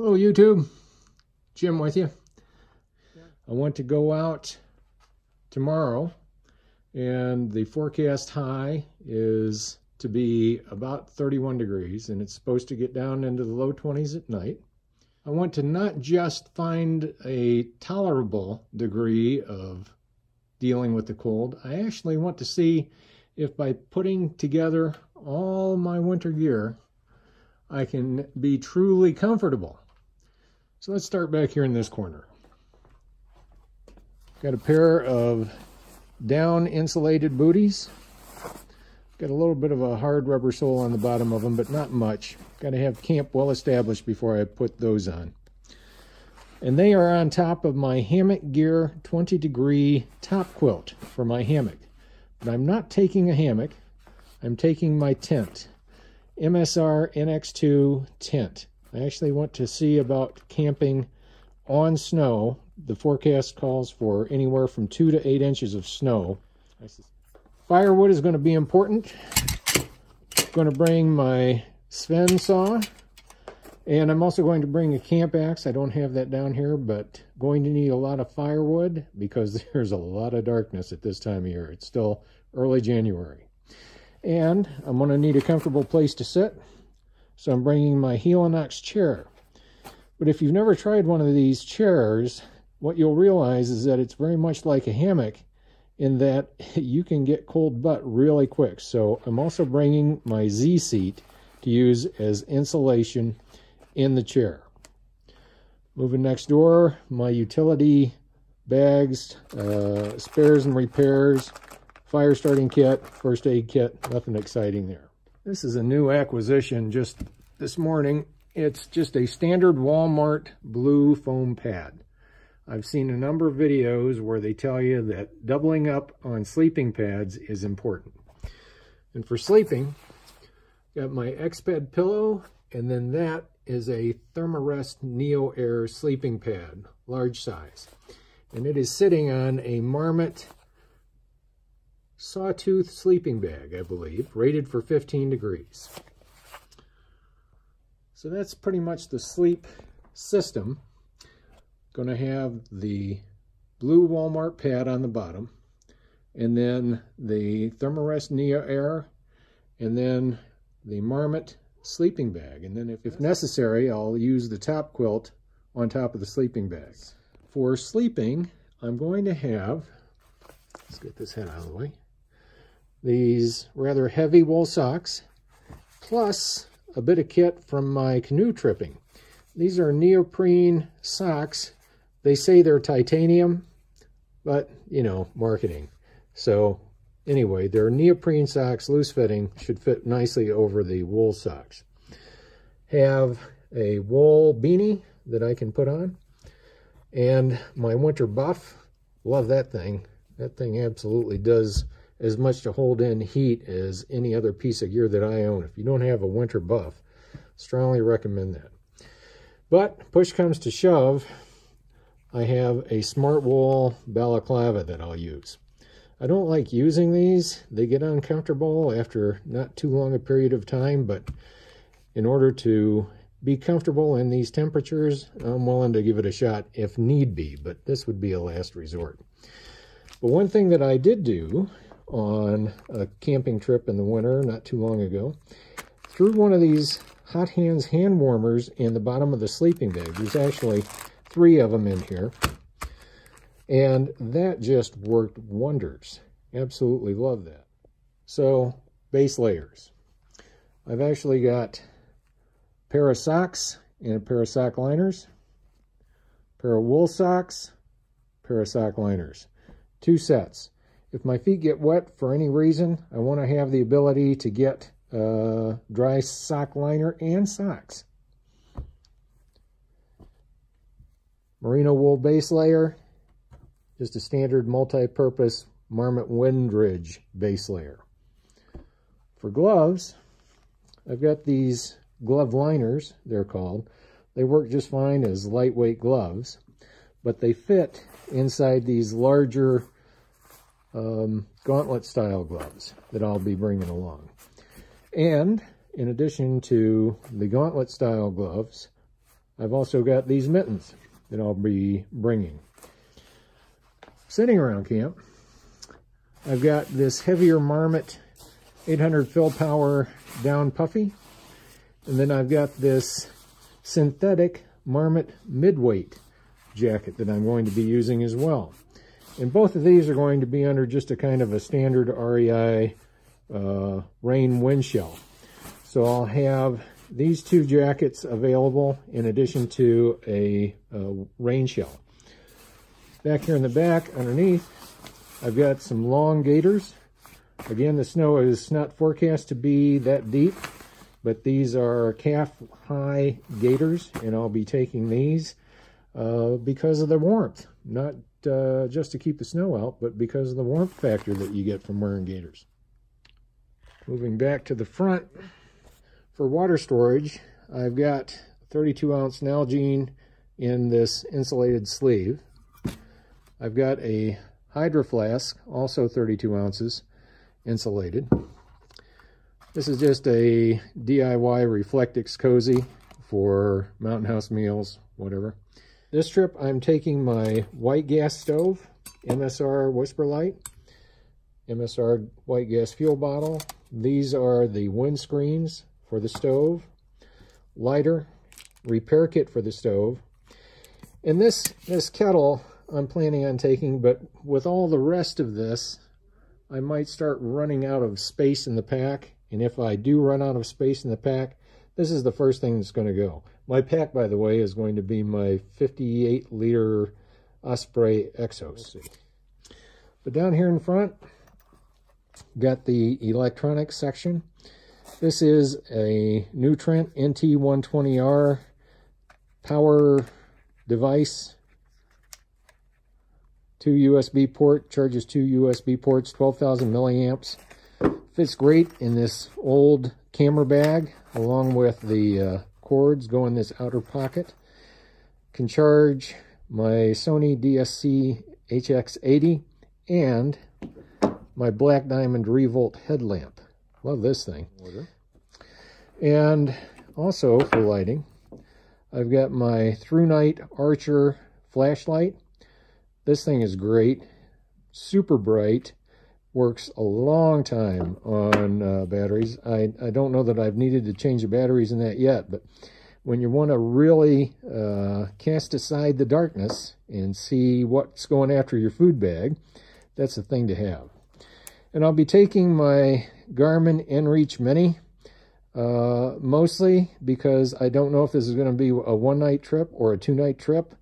Hello YouTube, Jim with you. I want to go out tomorrow and the forecast high is to be about 31 degrees and it's supposed to get down into the low 20s at night. I want to not just find a tolerable degree of dealing with the cold, I actually want to see if by putting together all my winter gear I can be truly comfortable. So let's start back here in this corner. Got a pair of down insulated booties. Got a little bit of a hard rubber sole on the bottom of them, but not much. Got to have camp well established before I put those on. And they are on top of my hammock gear 20-degree top quilt for my hammock. But I'm not taking a hammock. I'm taking my tent. MSR NX2 tent. I actually want to see about camping on snow. The forecast calls for anywhere from 2 to 8 inches of snow. Firewood is going to be important. I'm going to bring my Sven saw. And I'm also going to bring a camp axe. I don't have that down here, but going to need a lot of firewood because there's a lot of darkness at this time of year. It's still early January. And I'm going to need a comfortable place to sit. So I'm bringing my Helinox chair. But if you've never tried one of these chairs, what you'll realize is that it's very much like a hammock in that you can get cold butt really quick. So I'm also bringing my Z seat to use as insulation in the chair. Moving next door, my utility bags, spares and repairs, fire starting kit, first aid kit, nothing exciting there. This is a new acquisition just this morning. It's just a standard Walmart blue foam pad. I've seen a number of videos where they tell you that doubling up on sleeping pads is important. And for sleeping, got my X-Pad pillow, and then that is a Thermarest Neo Air sleeping pad, large size. And it is sitting on a Marmot sawtooth sleeping bag, I believe, rated for 15 degrees. So that's pretty much the sleep system. Going to have the blue Walmart pad on the bottom, and then the Thermarest Neo Air, and then the Marmot sleeping bag. And then if necessary, I'll use the top quilt on top of the sleeping bags. For sleeping, I'm going to have, let's get this head out of the way, these rather heavy wool socks, plus a bit of kit from my canoe tripping. These are neoprene socks. They say they're titanium, but, you know, marketing. So anyway, they're neoprene socks, loose fitting, should fit nicely over the wool socks. Have a wool beanie that I can put on, and my winter buff. Love that thing. That thing absolutely does as much to hold in heat as any other piece of gear that I own. If you don't have a winter buff, strongly recommend that. But push comes to shove, I have a Smart Wool balaclava that I'll use. I don't like using these. They get uncomfortable after not too long a period of time, but in order to be comfortable in these temperatures, I'm willing to give it a shot if need be, but this would be a last resort. But one thing that I did do on a camping trip in the winter not too long ago, threw one of these Hot Hands hand warmers in the bottom of the sleeping bag. There's actually 3 of them in here, and that just worked wonders. Absolutely love that. So, base layers. I've actually got a pair of socks and a pair of sock liners, a pair of wool socks, a pair of sock liners. 2 sets. If my feet get wet for any reason, I want to have the ability to get a dry sock liner and socks. Merino wool base layer, just a standard multi-purpose Marmot Windridge base layer. For gloves, I've got these glove liners, they're called. They work just fine as lightweight gloves, but they fit inside these larger gauntlet style gloves that I'll be bringing along. And in addition to the gauntlet style gloves, I've also got these mittens that I'll be bringing. Sitting around camp, I've got this heavier Marmot 800 fill power down puffy, and then I've got this synthetic Marmot midweight jacket that I'm going to be using as well. And both of these are going to be under just a kind of a standard REI rain wind shell. So I'll have these two jackets available in addition to a rain shell. Back here in the back, underneath, I've got some long gaiters. Again, the snow is not forecast to be that deep, but these are calf-high gaiters, and I'll be taking these because of the warmth. Not just to keep the snow out, but because of the warmth factor that you get from wearing gaiters. Moving back to the front, for water storage, I've got 32-ounce Nalgene in this insulated sleeve. I've got a Hydro Flask, also 32 ounces, insulated. This is just a DIY Reflectix Cozy for mountain house meals, whatever. This trip I'm taking my white gas stove, MSR Whisper Light, MSR white gas fuel bottle. These are the windscreens for the stove, lighter, repair kit for the stove, and this kettle I'm planning on taking, but with all the rest of this, I might start running out of space in the pack. And if I do run out of space in the pack, this is the first thing that's going to go. My pack, by the way, is going to be my 58-liter Osprey Exos. But down here in front, got the electronics section. This is a Nutrient NT120R power device. 2 USB port, charges 2 USB ports, 12,000 milliamps. Fits great in this old camera bag, along with the cords go in this outer pocket. Can charge my Sony DSC HX80 and my Black Diamond Revolt headlamp. Love this thing. And also for lighting, I've got my ThruNite Archer flashlight. This thing is great, super bright, works a long time on batteries. I don't know that I've needed to change the batteries in that yet, but when you want to really cast aside the darkness and see what's going after your food bag, that's the thing to have. And I'll be taking my Garmin inReach Mini, mostly because I don't know if this is going to be a one-night trip or a two-night trip.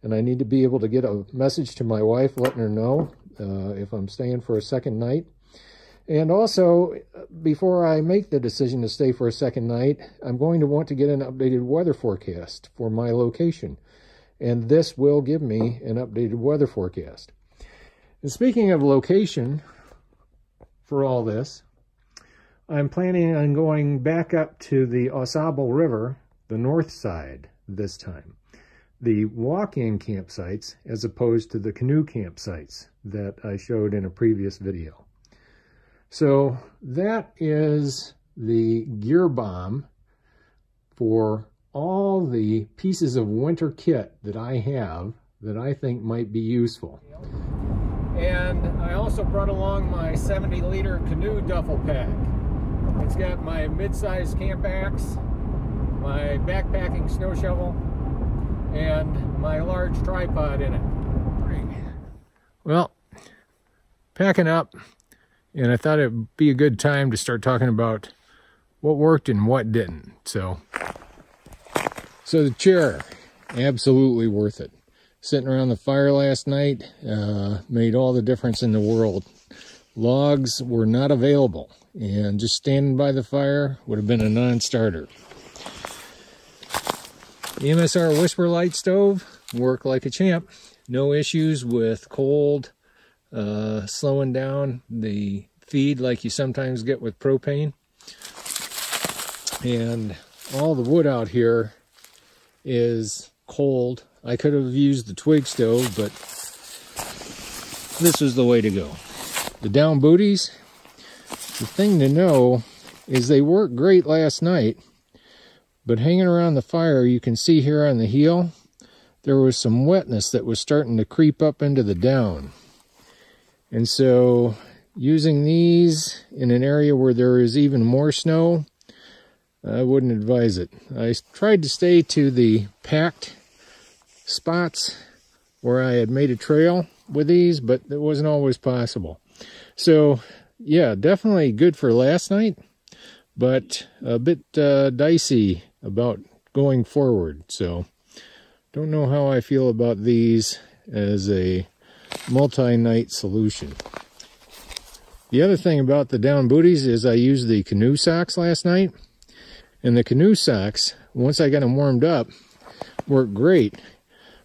And I need to be able to get a message to my wife letting her know if I'm staying for a second night. And also, before I make the decision to stay for a second night, I'm going to want to get an updated weather forecast for my location. And this will give me an updated weather forecast. And speaking of location for all this, I'm planning on going back up to the Ausable River, the north side, this time. The walk-in campsites as opposed to the canoe campsites that I showed in a previous video. So that is the gear bomb for all the pieces of winter kit that I have that I think might be useful. And I also brought along my 70-liter canoe duffel pack. It's got my mid-size camp axe, my backpacking snow shovel, and my large tripod in it. Well, packing up, and I thought it'd be a good time to start talking about what worked and what didn't. So the chair, absolutely worth it. Sitting around the fire last night made all the difference in the world. Logs were not available, and just standing by the fire would have been a non-starter. The MSR Whisper Light stove worked like a champ. No issues with cold, slowing down the feed like you sometimes get with propane. And all the wood out here is cold. I could have used the twig stove, but this was the way to go. The down booties, the thing to know is they worked great last night, But hanging around the fire, you can see here on the heel, there was some wetness that was starting to creep up into the down. And so using these in an area where there is even more snow, I wouldn't advise it. I tried to stay to the packed spots where I had made a trail with these, but it wasn't always possible. So yeah, definitely good for last night, but a bit dicey about going forward. So don't know how I feel about these as a multi-night solution. The other thing about the down booties is I used the canoe socks last night, and the canoe socks, once I got them warmed up, worked great.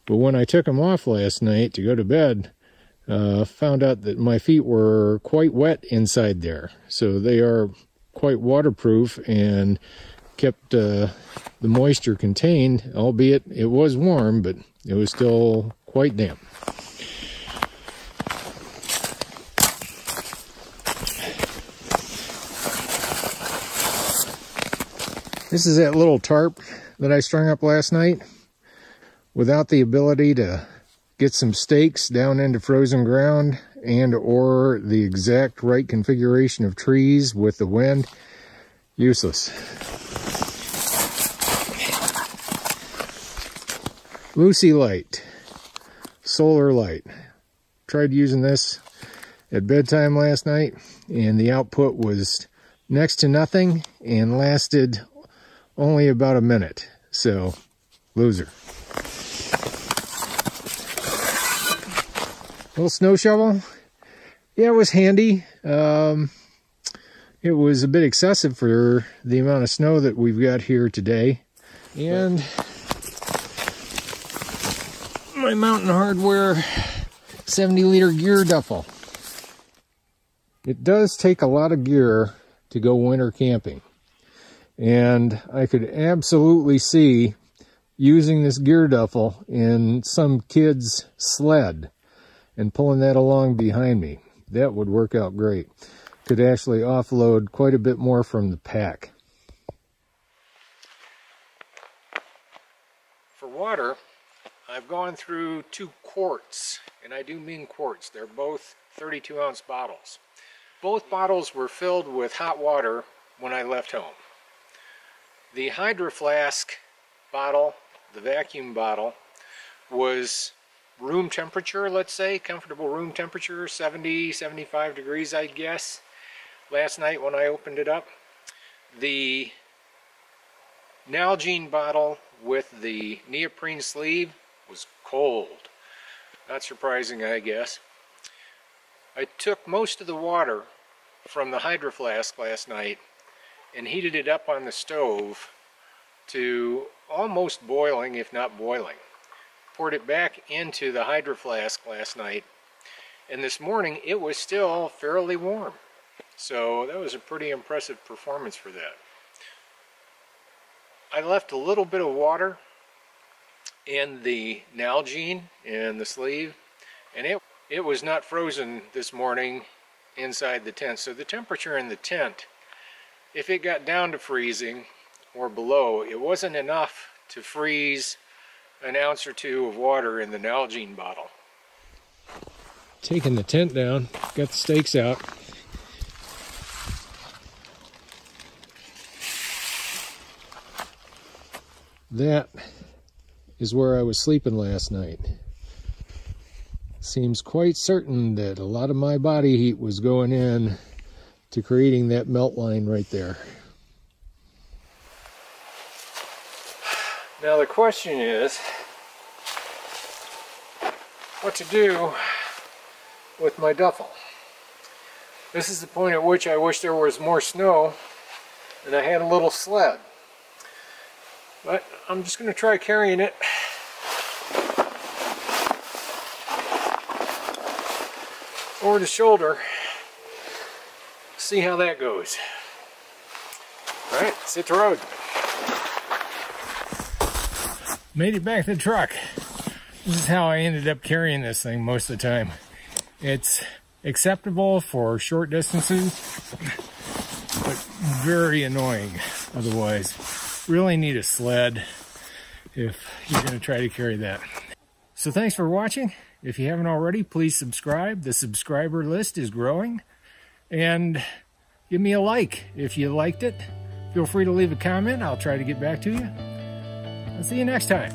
But when I took them off last night to go to bed, found out that my feet were quite wet inside there. So they are quite waterproof and kept the moisture contained, albeit it was warm, but it was still quite damp. This is that little tarp that I strung up last night. Without the ability to get some stakes down into frozen ground and or the exact right configuration of trees with the wind, useless. Lucy light, solar light. Tried using this at bedtime last night, and the output was next to nothing and lasted only about a minute. So, loser. Little snow shovel. Yeah, it was handy. It was a bit excessive for the amount of snow that we've got here today. And my Mountain Hardwear 70-liter gear duffel. It does take a lot of gear to go winter camping. And I could absolutely see using this gear duffel in some kid's sled and pulling that along behind me. That would work out great. Could actually offload quite a bit more from the pack. For water, I've gone through 2 quarts, and I do mean quarts. They're both 32-ounce bottles. Both bottles were filled with hot water when I left home. The Hydro Flask bottle, the vacuum bottle, was room temperature, let's say, comfortable room temperature, 70, 75 degrees, I'd guess, last night when I opened it up. The Nalgene bottle with the neoprene sleeve was cold. Not surprising, I guess. I took most of the water from the Hydro Flask last night and heated it up on the stove to almost boiling, if not boiling. Poured it back into the Hydro Flask last night, and this morning it was still fairly warm. So that was a pretty impressive performance for that. I left a little bit of water in the Nalgene in the sleeve, and it was not frozen this morning inside the tent. So the temperature in the tent, if it got down to freezing or below, it wasn't enough to freeze an ounce or 2 of water in the Nalgene bottle. Taking the tent down, got the stakes out. That is where I was sleeping last night. Seems quite certain that a lot of my body heat was going in to creating that melt line right there. Now the question is what to do with my duffel. This is the point at which I wish there was more snow and I had a little sled. But I'm just going to try carrying it. Over the shoulder. See how that goes. Alright, let's hit the road. Made it back to the truck. This is how I ended up carrying this thing most of the time. It's acceptable for short distances, but very annoying otherwise. really need a sled if you're going to try to carry that. So thanks for watching. If you haven't already, please subscribe. The subscriber list is growing. And give me a like if you liked it. Feel free to leave a comment. I'll try to get back to you. I'll see you next time.